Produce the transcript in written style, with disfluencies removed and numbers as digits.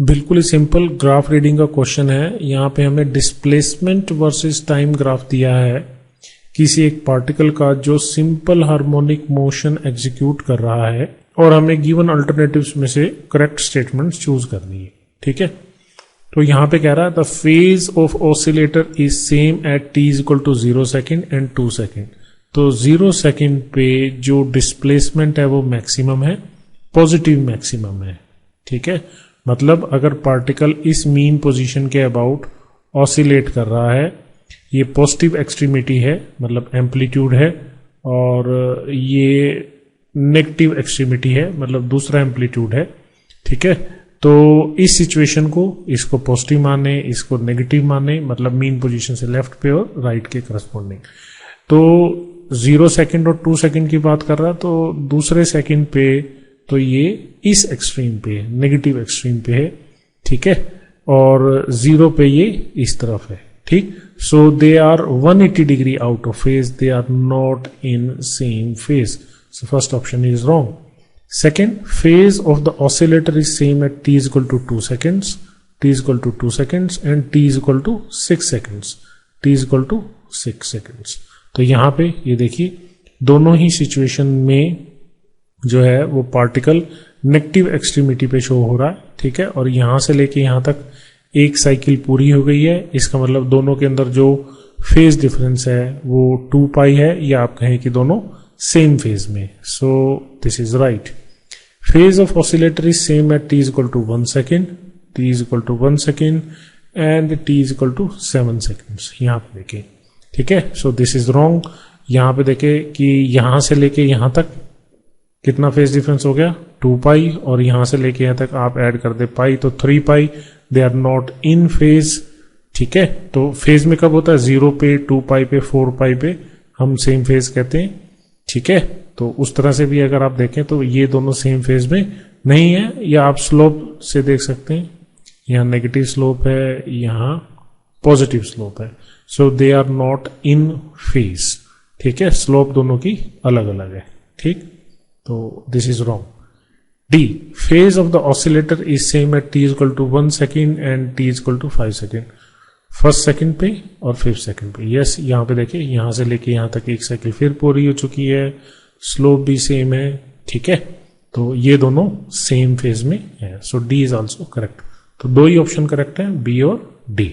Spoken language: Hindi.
बिल्कुल ही सिंपल ग्राफ रीडिंग का क्वेश्चन है। यहाँ पे हमें डिस्प्लेसमेंट वर्सेस टाइम ग्राफ दिया है किसी एक पार्टिकल का जो सिंपल हार्मोनिक मोशन एग्जीक्यूट कर रहा है, और हमें गिवन अल्टरनेटिव्स में से करेक्ट स्टेटमेंट चूज करनी है। ठीक है, तो यहाँ पे कह रहा है the phase of oscillator is same at t equal to 0 second and 2 second. तो 0 सेकेंड पे जो डिस्प्लेसमेंट है वो मैक्सिमम है, पॉजिटिव मैक्सिमम है। ठीक है, मतलब अगर पार्टिकल इस मीन पोजीशन के अबाउट ऑसिलेट कर रहा है, ये पॉजिटिव एक्सट्रीमिटी है मतलब एम्पलीट्यूड है, और ये नेगेटिव एक्सट्रीमिटी है मतलब दूसरा एम्पलीट्यूड है। ठीक है, तो इस सिचुएशन को इसको पॉजिटिव माने, इसको नेगेटिव माने, मतलब मीन पोजीशन से लेफ्ट पे और राइट के करस्पॉन्डिंग। तो 0 सेकेंड और 2 सेकेंड की बात कर रहा, तो दूसरे सेकेंड पे तो ये इस एक्सट्रीम पे नेगेटिव एक्सट्रीम पे है। ठीक है, और 0 पे ये इस तरफ है। ठीक, so they are 180 degree out of phase, they are not in same phase. So first option is wrong. Second, phase of the oscillator is same at t is equal to 2 seconds, t is equal to 2 seconds and t is equal to 6 seconds, t is equal to 6 seconds। तो यहाँ पे ये देखिए दोनों ही सिचुएशन में जो है वो पार्टिकल नेगेटिव एक्सट्रीमिटी पे शो हो रहा है। ठीक है, और यहाँ से लेके यहाँ तक एक साइकिल पूरी हो गई है। इसका मतलब दोनों के अंदर जो फेज डिफरेंस है वो 2 पाई है, या आप कहें कि दोनों सेम फेज में। So this is right. Phase of oscillator is same at t is equal to 1 second, t is equal to 1 second and t is equal to 7 seconds। यहाँ पे देखें, ठीक है, so this is wrong। यहाँ पे देखें कि यहाँ से लेके यहाँ तक कितना फेज डिफरेंस हो गया 2 पाई, और यहाँ से लेके यहाँ तक आप ऐड कर दे पाई तो 3 pi, they are not in phase. ठीक है, तो फेज में कब होता है 0 पे, 2 पाई पे, 4 पाई पे हम सेम फेज कहते हैं। ठीक है, तो उस तरह से भी अगर आप देखें तो ये दोनों सेम फेज में नहीं है, या आप स्लोप से देख सकते हैं, यहाँ नेगेटिव स्लोप है, यहाँ पॉजिटिव स्लोप है। So they are not in phase. ठीक है, स्लोप दोनों की अलग अलग है। ठीक, तो this is wrong. D, phase of the oscillator is same at t equal to 1 second and t equal to 5 second. First second पे और 5th सेकंड पे। यस, यहाँ पे देखिए यहाँ से लेके यहाँ तक एक साइकिल फिर पूरी हो चुकी है, स्लोप भी सेम है। ठीक है, तो ये दोनों सेम फेज में है। सो डी इज ऑल्सो करेक्ट। तो दो ही ऑप्शन करेक्ट है, बी और डी।